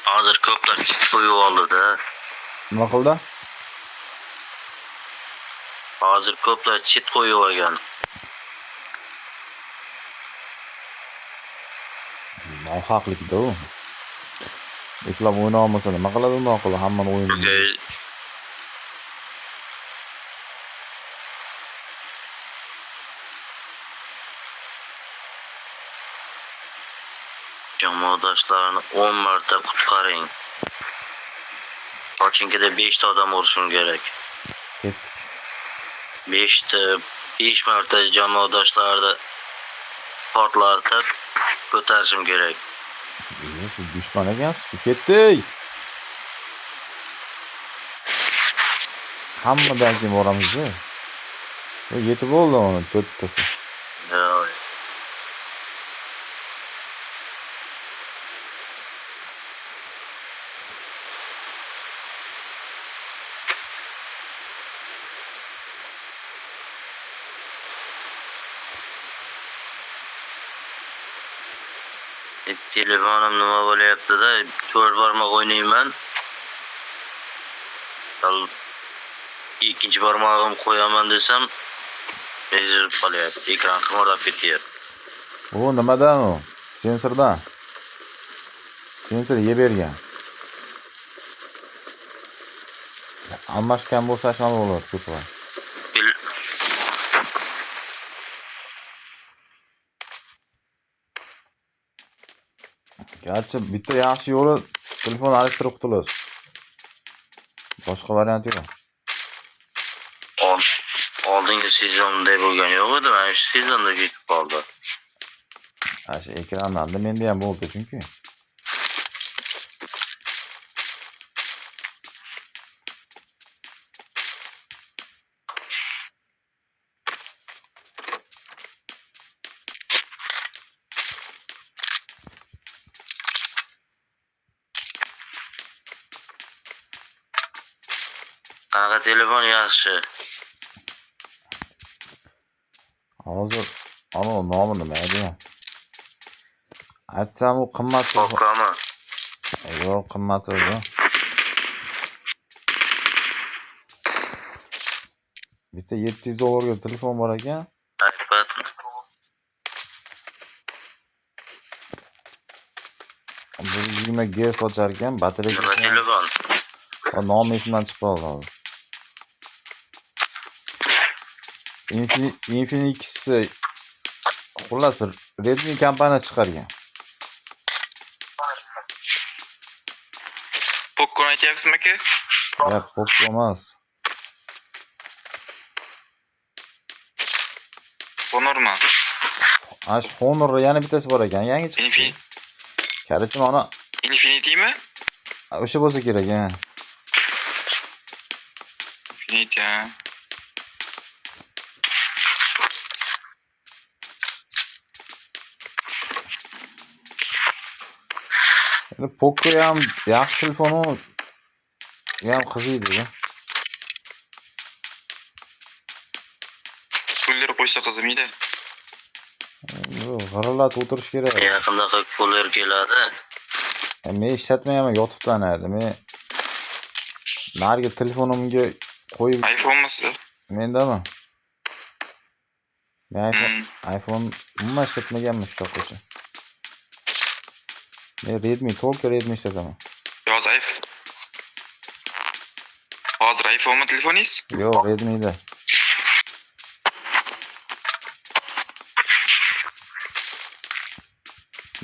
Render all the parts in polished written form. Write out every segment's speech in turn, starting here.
Hozir ko'plar qo'yib oldi-da. Nima qildi? Hozir ko'plar chit qo'yib olgan. Nohaqlikda u. Eplab o'yna olmasa nima qiladi undoq qilib hammani o'yinini. Jamoadoshlarini 10 marta qutqaring. Kochinkida 5 ta odam urishim kerak. Ketdik. 5 marta jamoadoshlarini portlatib ko'tarishim kerak. Siz dushman ekansiz-ku. Ketdik. Hammadan keyin boramiz-da. Yetib bo'ldi uni 4 tasi. Yo'q. Telefonim nima bo'layapti-da, 4 barmoq o'ynayman. Ikkinchi barmog'im qo'yaman desam, ezilib qolyapti. Ekran qimirlab ketyapti. U nimadan u? Sensordan. Sensor yeb bergan. Almashgan bo'lsa ham bo'ladi ko'proq. Garchi bitta yaxshi yo'li telefon alishtirib qutulasiz. Boshqa variant yo'q. Oldingi sezonda bo'lgan yo'q edi, mana shu sezonda ketib qoldi. Shu ekrandan menda ham bo'ldi chunki. Qanaqa telefon yaxshi? Hozir ana nomi nima edi? Aytsam u qimmat telefon. Poco'mi? Yo'q, qimmat edi. Bitta 700 dollarga telefon bor ekan. iPadmi? Bu 20 Hz ochar ekan, batareya. Nima telefon? Nomi esimdan chiqib qoldi hozir. Infinix xullas Redmi kompaniya chiqargan. Poco'ni aytyapsizmi aka? Yo'q, Poco emas. Honormi? Ash Honor yana bittasi bor ekan, yangi chiqdi. Qarachim ona Infinity'mi? o'sha bo'lsa kerak, ha. Infinity. Endi Poco ham yaxshi telefon u. Ham qiziydi. Pullar qo'ysa qizimaydi. Yo'q, g'irralab o'tirish kerak. Yaqinda qo'llar keladi. Men ishlatmayman, yotibdan edi. Men narigi telefonimga qo'yib iPhone'mi sizlar? mendami? Men iPhone umuman ishlatmaganman shu choqgacha. Men Redmi, to'liq Redmi ishlataman. Hozir iPhone'mi telefoningiz? Yo'q, Redmi'da.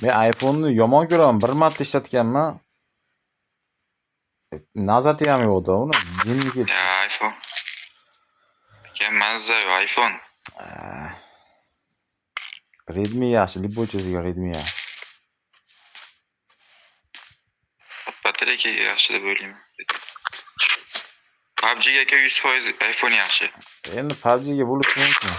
Men iPhone'ni yomon ko'raman. Bir marta ishlatganman. Nazati ham yo'qdi uni. Jinniki. iPhone. Mazza iPhone. Redmi yaxshi, libocasiga Redmi yaxshi. Batareya yaxshi deb o'ylayman. PUBG'ga aka 100% iPhone yaxshi. Endi PUBG'ga bo'lishi mumkin.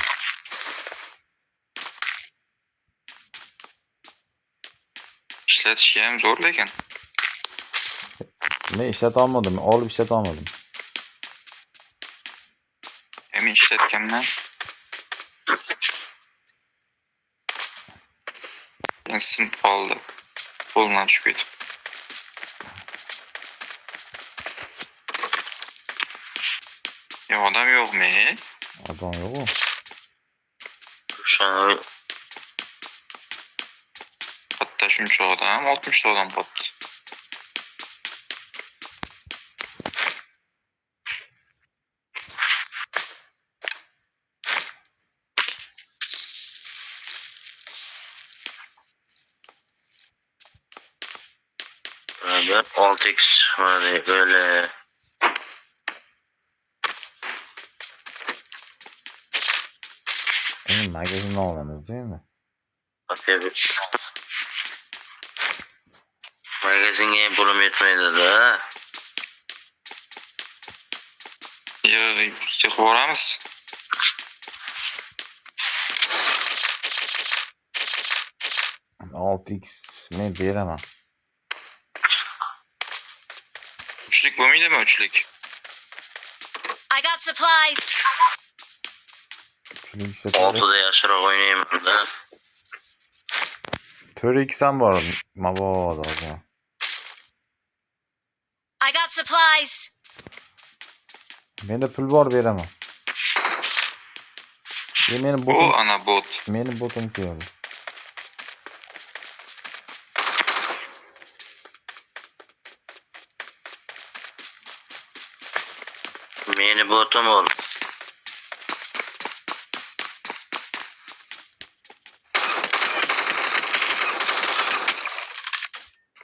Ishlatishga ham zo'r lekin. Men ishlata olmadim, olib ishlata olmadim. Men ishlatganman. Men sim qoldi. Qo'ldan tushib ketdi. Odam yo'qmi? Adam yo'q-ku. O'sha Hatta shuncha odam, 60 ta odam qoldi. bir 6x mana böyle. Endi magazinni olamiz endi. Bakayım. Magazinga ham pulim yetmaydi-da. Yig'ib boramiz. X men beraman. Uchlik bo'lmaydimi, uchlik? I got supplies. Shuning ishlatar. 6'da yaxshiroq o'ynayman-da. 4x ham bor. Mabodo o zaman. I got supplies. Menda pul bor beraman. Meni O botim, ana bot. meni botim keldi. Meni botum ol.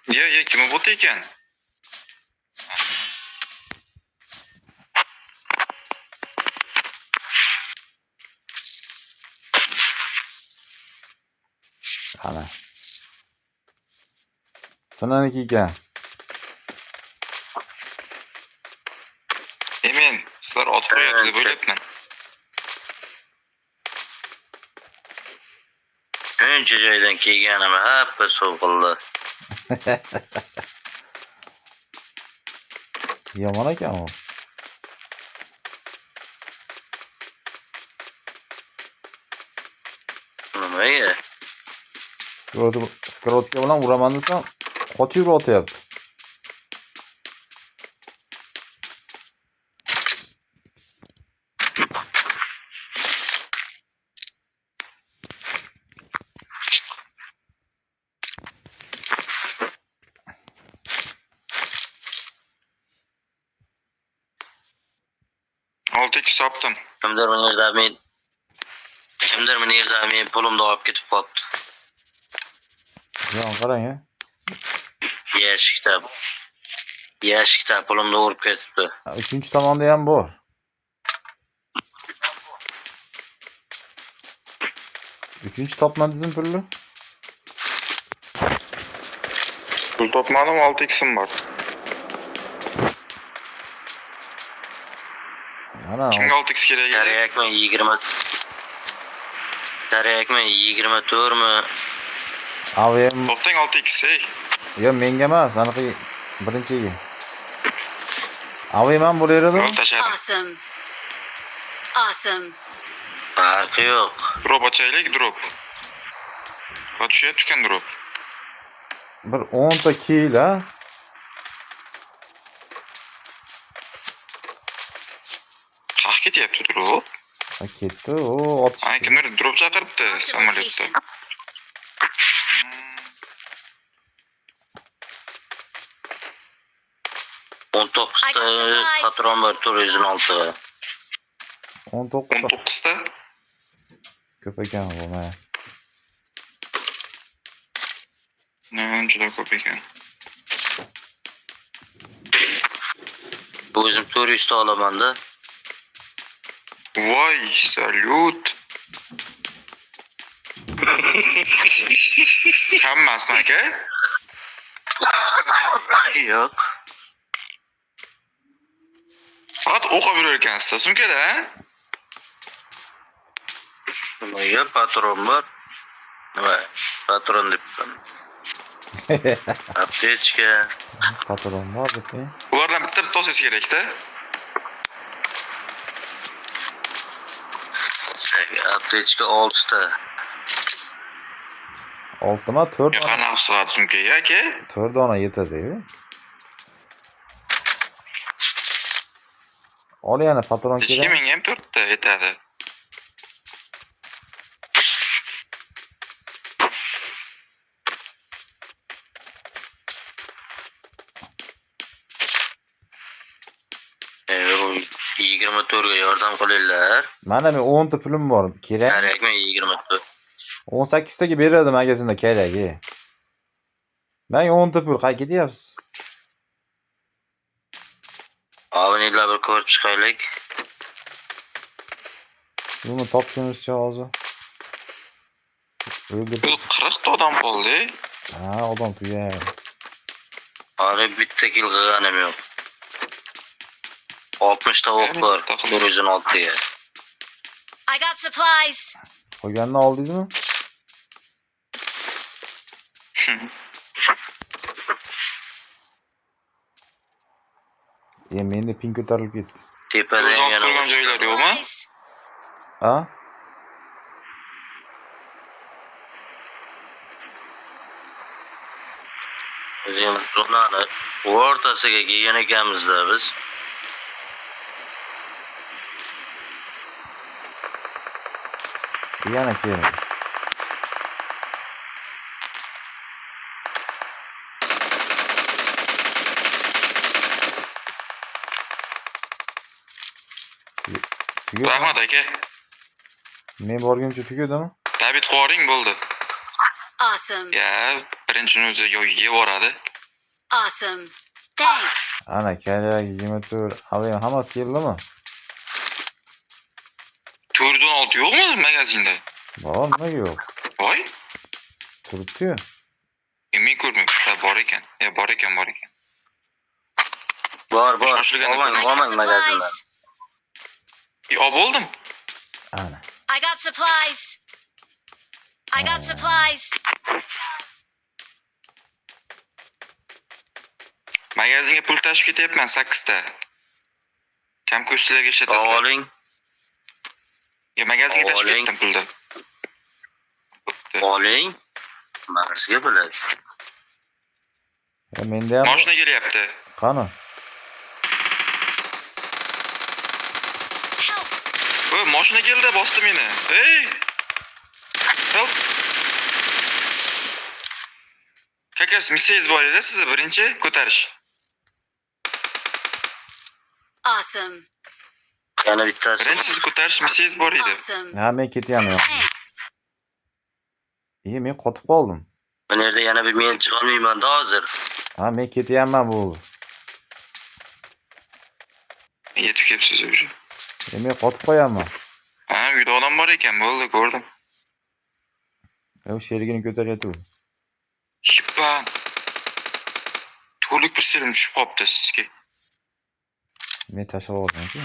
Ya kimi bot ekan? Ana. Sinaniki ekan. Men sizlar ot qo'yadi deb o'ylabman. Shuncha joydan kelganim happa so'qildi. Yomon ekan u. Nimaga? Skrotka bilan uraman desam, qochib o'tyapti. Olti ikki topdim. Kimdir meni yerda men pulimni olib ketib qolibdi. Yo'q, qarang-a. Yashikda pulimni urib ketibdi. Uchinchi tomonda ham bor. Uchinchi topmadingizmi pulni? Pul topmadim, 6x'im bor. Ana, Kimga 6x kerak edi? Taryakmi 20. Taryakmi 24 mi? avem. Topding 6x, ey. Yo, menga emas, aniq birinchiga. Avem ham bo'laveradi. Yo'l tashladim. Awesome. Awesome. Farqi yo'q. Drop ochaylik, drop. Tushyapti ekan drop. Bir 10 ta keyla. Qaq ketyapti drop. Ketdi. O, otish. Ay, kimdir drop chaqiribdi Marked a samolyotda. location. I got 19'da supplies. patron var turizm altı. 19 ta. 19'da. Ko'p ekan bu, mana. Ne, juda ko'p ekan. Bu o'zim turist olaman-da. Voy, salyut. Hammasmi aka? Yo'q. Faqat o'qib yurar ekansiz, sumkada, ha? Nimaga patron bor? Nima? Patron debman. Aptechka. Patron bor deb. Ulardan bitta tosiz kerak-da. Aptechka 6 ta. 6 ma 4 Yo'q, dona. qanaqa soat sumkaga aka? 4 dona yetadi. Ol yana patron Sizga kerak. menga ham 4 ta yetadi. Bu 24 ga yordam qilinglar. Mana men 10 ta pulim bor. Kerak. Kerakmi 24? 18 taga beradi magazinda keragi. Men 10 ta pul qayerga ketyapsiz? Abonentlar bir ko'rib chiqaylik. Buni topishimizcha hozir. O'ldirib. Bu 40 ta odam qoldi. Ha, odam tugay. Hali bitta kill qilganim yo'q. 60 ta o'q bor. 116 ga. I got supplies. Qo'yganini oldingizmi? Menda ping ko'tarilib ketdi. Tepada Yo'q yana qo'ygan joylar yo'qmi? Supplies. Ha? Bizim zonani o'rtasiga kelgan ekanmiz-da biz. Yana keling. Tugadi. Rahmat aka. Men borguncha tugadimi? David qo'ring bo'ldi. Awesome. Ya, birinchini o'zi yo'yiga boradi. Awesome. Thanks. Ana kerak 24. Alayım hammasi keldimi? 416 yo'qmi magazinda? Bor, nimaga yo'q? Voy, Turibdi-yu. men ko'rmayman. Ha, bor ekan. Bor ekan. Bor. Shoshilganda Olmang, I got olmang magazindan. supplies. Bo'ldim. Ana. I got supplies. I got supplies. Magazinga pul tashib ketyapman 8 ta. Kam ko'chlarga ishlatasizlar. Oling. Magazinga tashib Oling. ketdim pulni. Oling. Sizga bo'ladi. Menda ham Mashina kelyapti. qani? Help. Mashina keldi, bosdi meni. Ey! Help. Kakas, missiyangiz bor edi sizni birinchi ko'tarish. Awesome. Yana bittasi. Birinchi sizni ko'tarish missiyangiz bor edi. Awesome. Ha, men ketyapman. Thanks. Men qotib qoldim. Bu yerda yana bir men chiqolmayman-da hozir. Ha, men ketyapman bu. Yetib kelibsiz o'zi. Men qotib qo'yaman. Ha, uyda odam bor ekan, bo'ldi, ko'rdim. U sherigini ko'taryapti. Shippan. To'liq bir selim tushib qopti sizga. Men tashlab oldim-ku.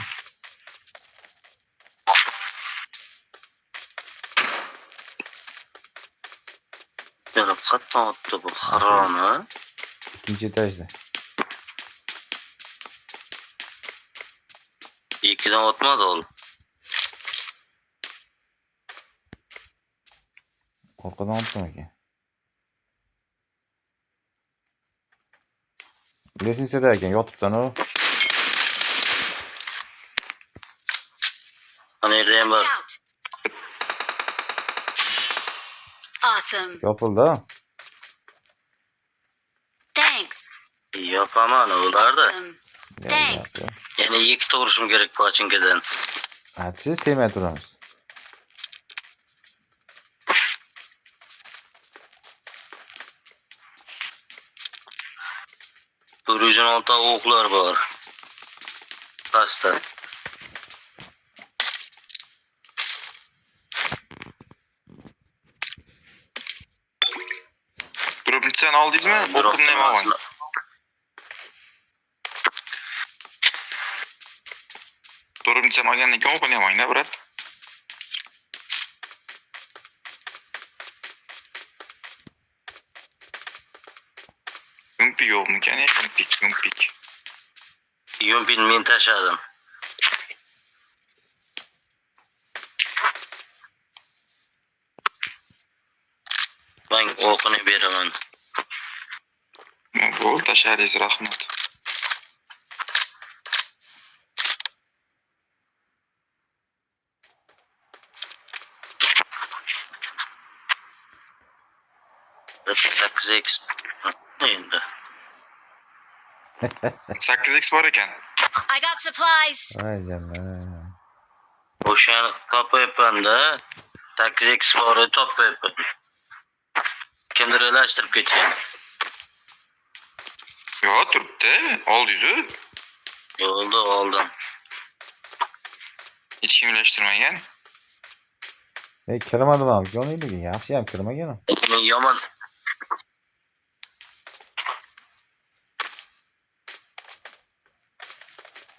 Yana qattan otdi bu haroni. Ikkinchi etajda. Ikkidan otmadi ol. Orqadan otdim ekan. Lesensiyada ekan, yotibdan o. Ana yerda ham Watch bor. out. Awesome. Yopildi. Thanks. Yopaman ularda. Awesome. Thanks. Yana ikkita urishim kerak pochinkadan. Ha, siz temay turamiz. Turujun olta o'qlar bor. Pastda. Birinchini oldingizmi? O'qimni ham oling. Birinchini olgandan keyin o'qini ham oling-da, brat. Yumpik yo'qmikan? Yumpik. Yumpin men tashladim. Ben o'qini beraman. Bo'ldi, tashladingiz, rahmat. 8x. Endi. 8x bor ekan. I got supplies. Ay canım. O'shani topayapman-da. 8x bor, topayapman. Kimdir elashtirib ketgan. Yo, turibdi. Oldi yuzi. Yo'lda oldim. Hech kim ilashtirmagan. Kirmadim ham. Yoningdagi yaxshi ham kirmagan. Men yomon.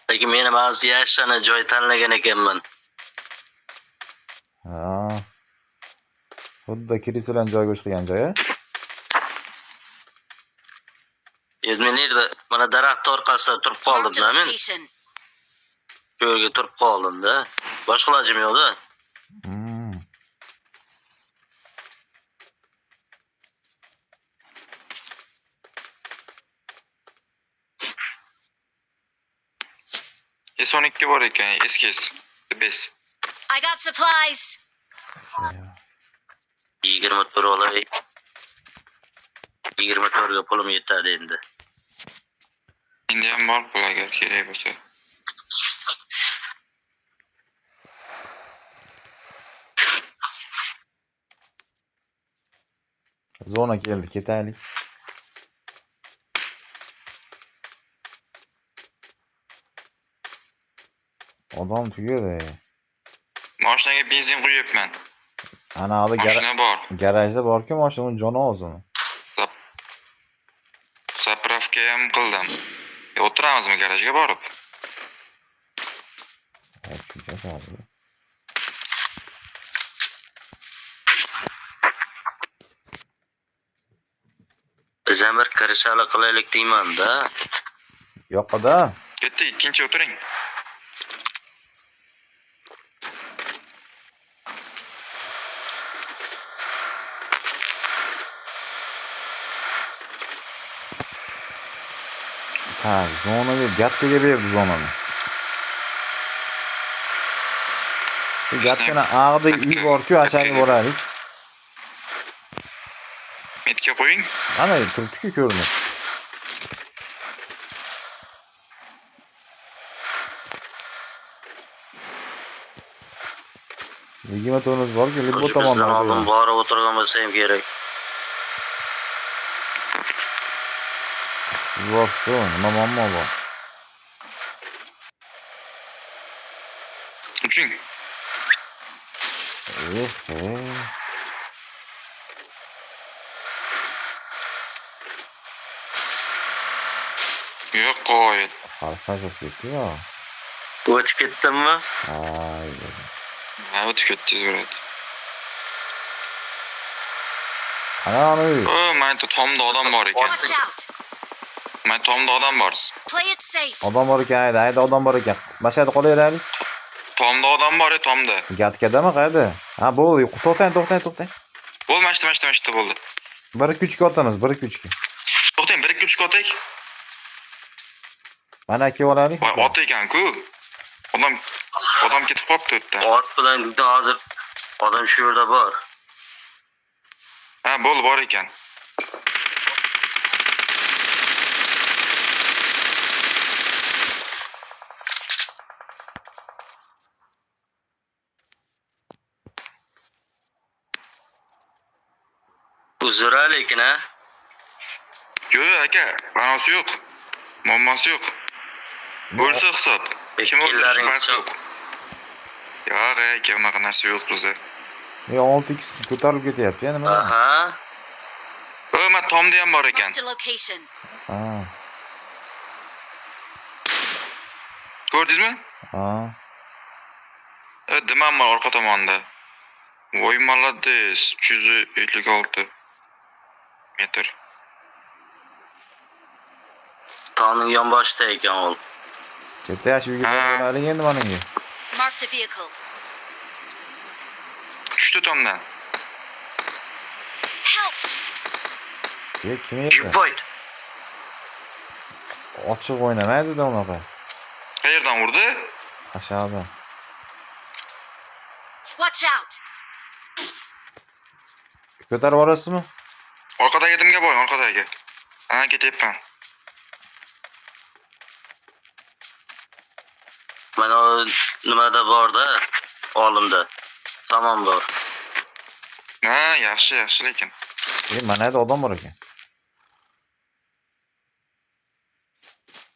Lekin meni ba'zi yaxshina joy tanlagan ekanman. Ha. Xuddi kirisadan joyga o'xshagan joyi. Men yerda mana daraxt orqasida turib Marked a qoldim-da men. location. Shu yerga turib qoldim-da. Boshqa ilojim yo'q-da. Hmm. S12 bor ekan, eski. Bes. I got supplies. 24 olay. 24 ga pulim yetadi endi. Endi ham bor pul agar kerak bo'lsa. Zona keldi, ketaylik. Odam tugadi. Mashinaga benzin quyapman. Ana hali Mashina bor. garajda bor-ku, mashinaning joni ozmi? Zapravka ham qildim. O'tiramizmi garajga borib? Biz ham bir kirishala qilaylik deyman-da. Yoqada. Ketdi, ikkinchi o'tiring. Tak, zonaga gatkaga berdi zonani. Shu gatkani ag'dagi uy bor-ku, achaga boraylik. Metga qo'ying. Ana turibdi-ku ko'rinib. Yigirma tonimiz bor-ku, Libbo tomondan. Oldin borib o'tirgan bo'lsa ham kerak. Siz borsiz, nima muammo bor? Uching. Yo'q, qo'y. Farsaj bo'lib ketdi-ku. O'tib ketdimmi? Ay. Ha, o'tib ketdingiz birat. Ana uy. Mana tomda odam bor ekan. Watch out. Mana tomda odam bor. Play it safe. Odam bor ekan, hayda odam bor ekan. Mashhad qolaylik. Tomda odam bor, tomda. Gatkadami, qayda? Ha, bo'ldi. To'xtang. Bo'lmashdi bo'ldi. 1-2-3 ga otamiz, 1-2-3 ga. To'xtang, 1-2-3 ga otaylik. Mana aka olaylik. Voy, ot ekan-ku. Odam ketib qolibdi o'tdan. Ot bilan hozir odam shu yerda bor. Ha, bo'ldi, bor ekan. Uzra lekin ha. Yo'q aka, ma'nosi yo'q. Muammosi yo'q. Bo'lsa hisob. Kim o'ldirish farqi yo'q. Yo'q aka, unaqa narsa yo'q bizda. 6x ko'tarilib ketyapti, yana nima? Aha. Mana tomda ham bor ekan. Marked a location. Ha. Ko'rdingizmi? Ha. Dimam bor orqa tomonda. Voy молодец, 356 metr. Tog'ning yonboshida ekan u. Ketash uyga boraylik endi menga. Marked a vehicle. Tushdi tomdan. Help. Kim edi? Void. Ochiq o'ynamaydi-da unaqa. Qayerdan urdi? Aşağıda. Watch out. Ko'tarib borasizmi? Orqadagi dimga boring, orqadagi. Ana ketyapman. Mana o nimada borda, oldimda. Tamam bor. Ha, yaxshi lekin. Mana yerda odam bor ekan.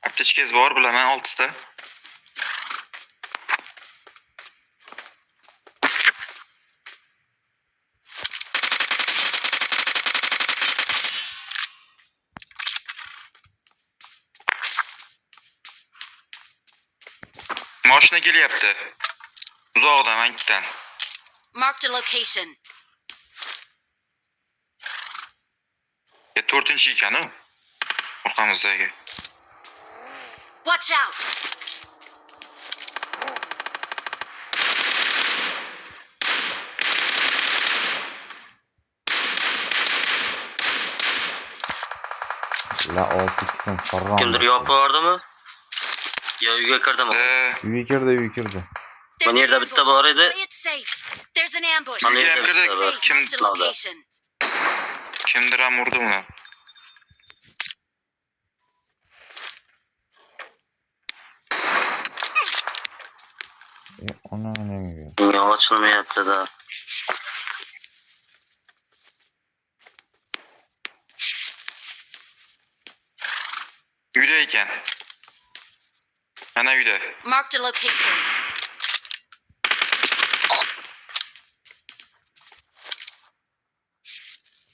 Aptechkangiz bor, bilaman 6 ta. Mashina kelyapti. Uzoqdan, Mankdan. Marked a location. 4-chi ekan u. Orqamizdagi. Watch out! La 6 qism harom. Kimdir yopib bordimi? Yo, uyga kirdimi? Uyga kirdi. There's Mana yerda an bitta ambush. bor edi. Play it safe. There's an ambush. Mana Uyga yerda kirdik. bitta bor. Safe. Marked a location. Kimdir ham urdi uni. Ona nega? Dunyo ochilmayapti-da. Uyda ekan. Mana uyda. Marked a location.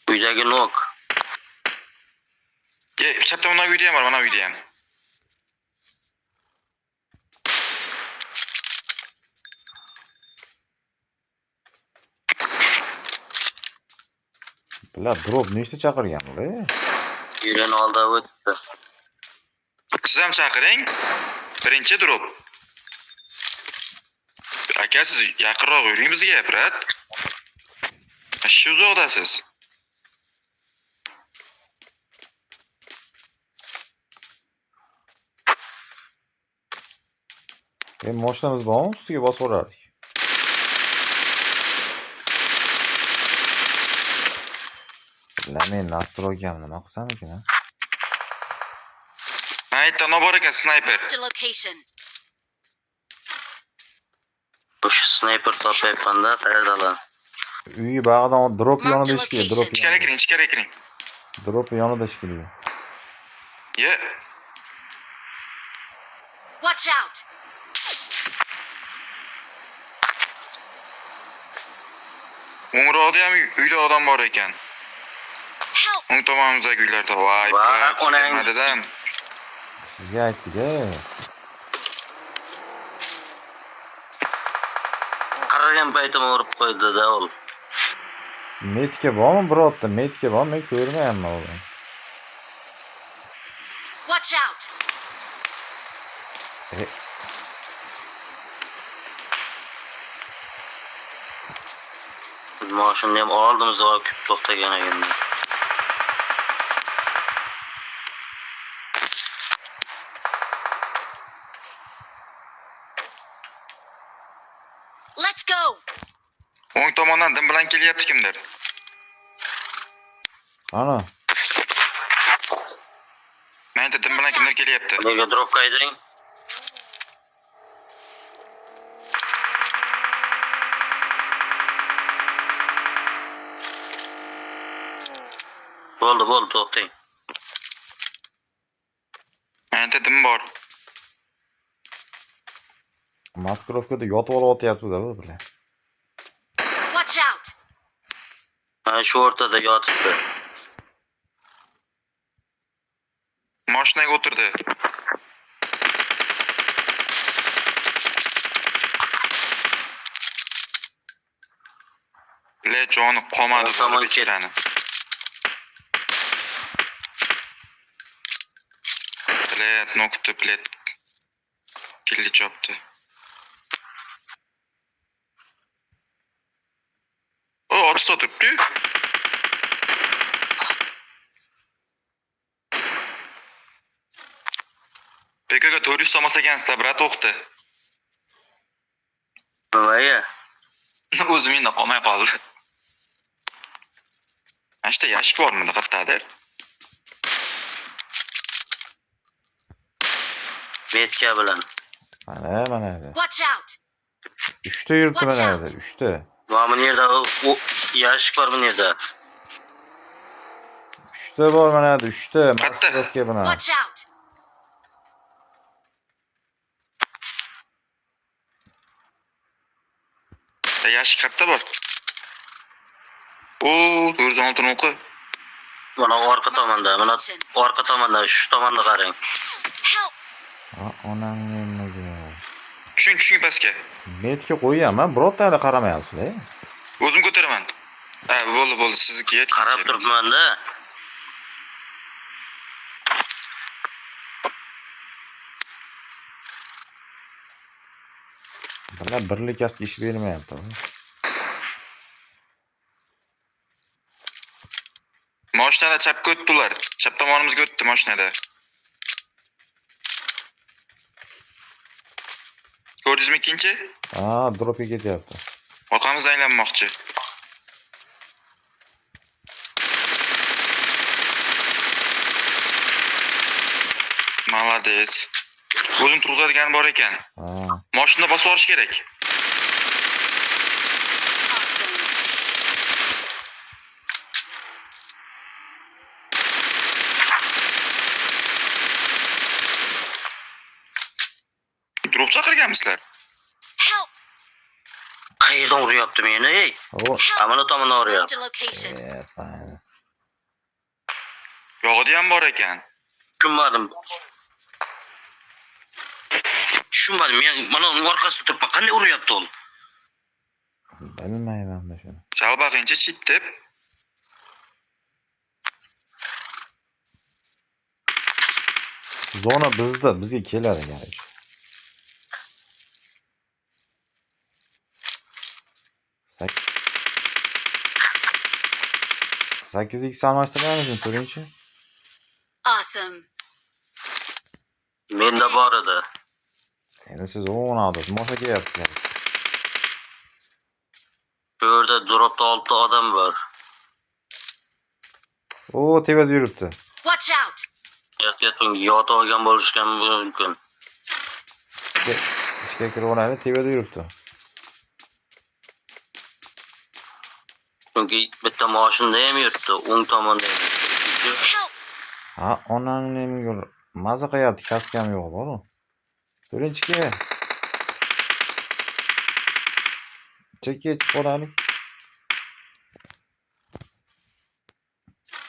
Uydagi nok. Chapda mana uyda ham bor, mana uyda ham. Bular drop nechta chaqirgan-lar? Yurani oldi o'tdi. Siz ham chaqiring. Birinchi drop. Aka siz yaqinroq yuring bizga, brat. Shu uzoqdasiz. Mashinamiz bormi? Ustiga bosib o'rardik. Men nastroygamni nima qilsam ekan? Aytda nobor ekan snayper. Marked a location. O'sha snayper topayapman-da, qayerdalar? Uyi bag'dan drop yonida ishlaydi, drop Ichkari kiring. Drop yonida ishlaydi. Ye. Watch out! O'ngroqda ham uyda odam bor ekan. Help! O'ng tomonimizdagi uylarda voy, brat, kelmadidan. Sizga aytdik-a. Qaragan paytim urib qo'ydi-da ul. Metka bormi birorta? Metka bor, men ko'rmayapman uni. Watch out! Mashinani ham oldimizga olib to'xtagan ekan. Let's go! O'ng tomondan dim bilan kelyapti kimdir. Ana. Menga dim bilan kimdir kelyapti. Nega drop qayding? Bo'ldi, to'xtang. Menga dim bor. Maskirovkada yotib olyapti-da bular. Watch out! Mana shu o'rtada yotibdi. Mashinaga o'tirdi. Le joni qomadi Tomon bekirani. Bilet, nokta bilet. Killi chopdi. O, ortda turibdi. Bekaga 400 so'm olsagansiz, brat, o'qdi. Nimaga? O'zim endi qolmay qoldi. Mana shunda yashik bormi diqqatdadir. Metka bilan. Mana edi. Watch out! 3 yuribdi mana edi. 3. Mana bu yerda u yashik bor bu yerda. 3 bor mana edi. 3 Qatta. Maskировка bilan. Watch out! Yashik qatta bor. Oo, 416 o'qi. Mana orqa tomonda, mana orqa tomonda, shu tomonda qarang. Help! Onang nimaga? Tushing pastga. Metga qo'yaman, birortani qaramayapsiz-da. O'zim ko'taraman. Ha, bo'ldi, sizniki. Qarab turibman-da. Bular birlikasiga ish bermayapti. Mashinada chapga o'tdilar. Chap tomonimizga o'tdi mashinada. Ko'rdingizmi ikkinchi? Ha, dropga ketyapti. Orqamizdan aylanmoqchi. Malades. O'zim turg'izadigan bor ekan. Ha. Mashina bosib olish kerak. Drop chaqirganmisizlar? Help! Qayerdan uryapti meni, ey? O, Amana tomondan Marked uryapti. a location. Yog'ida ham bor ekan. Tushunmadim. Men mana uning orqasida turibman. Qanday uryapti u? bilmayman da shuni. Chalbaqincha chit deb. Zona bizga keladi garchi. Sakkiz x almashtirganmiz ko'ringchi. Awesome. Menda bor edi. Endi siz o'ynadingiz, mosha kelyapti. Bu yerda dropda 6 odam bor. O, tepada yuribdi. Watch out! Yotib yotib olgan bo'lishgan mumkin. Ishga kirib olaylik, tepada yuribdi. Chunki bitta mashinada ham yuribdi, o'ng tomonda ham. Help! Ha, onangni nimaga maza qilyapti, kaskam yo'q bor-ku. Birinchiga. Chekka chiqib olaylik.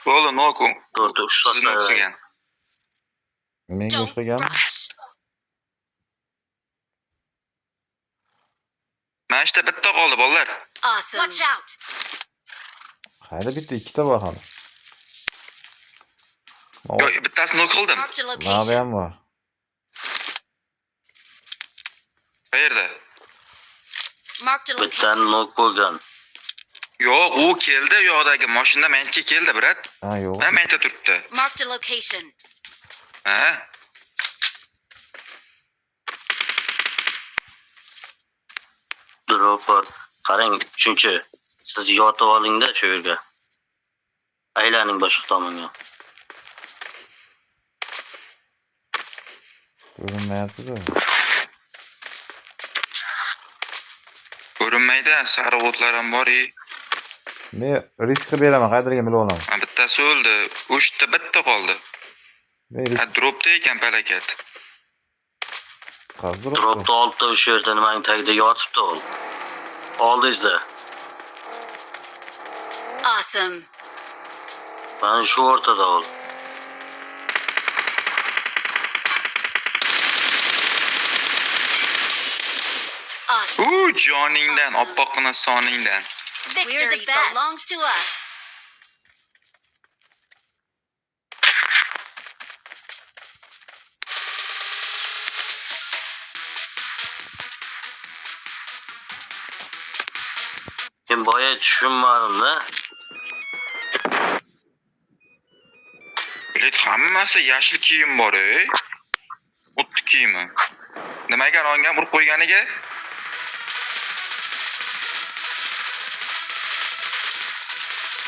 Bo'ldi, noku. To'rtta Sizni ushlab o'qigan. Menga Don't o'xshagan. rush. Mana shunda bitta qoldi, bolalar. Awesome. Watch out! Qayda bitta, ikkita bor hali. Yo'q, bittasini nok qildim. Marked a Nada location. ham bor. Qayerda? Marked a bitta location. nok bo'lgan. Yo'q, u keldi, u yoqdagi mashina menga keldi, brat. Ha, yo'q. Mana menda turibdi. Marked a location. Ha? Drop bor. Qarang, shuncha. Siz yotib olingda shu yerga. Aylaning boshqa tomonga. Ko'rinmayapti-da. Ko'rinmaydi, sariq o'tlar ham bor. Men risk qilib beraman, qayerga bilib olaman. Ha, bittasi o'ldi. O'shda bitta qoldi. Men Ha, risk dropda ekan palakat. qazdirib. Dropda olibdi o'sha yerda nimaning tagida yotibdi u. Oldingizda. Awesome. Mana shu o'rtada u. Awesome. Joningdan, oppoqqina soningdan. Victory belongs to us. Men boya tushunmadim-da. Bilet hammasi yashil kiyim bor, ey. O'tdi kiyimi. Nimaga ongan urib qo'yganiga?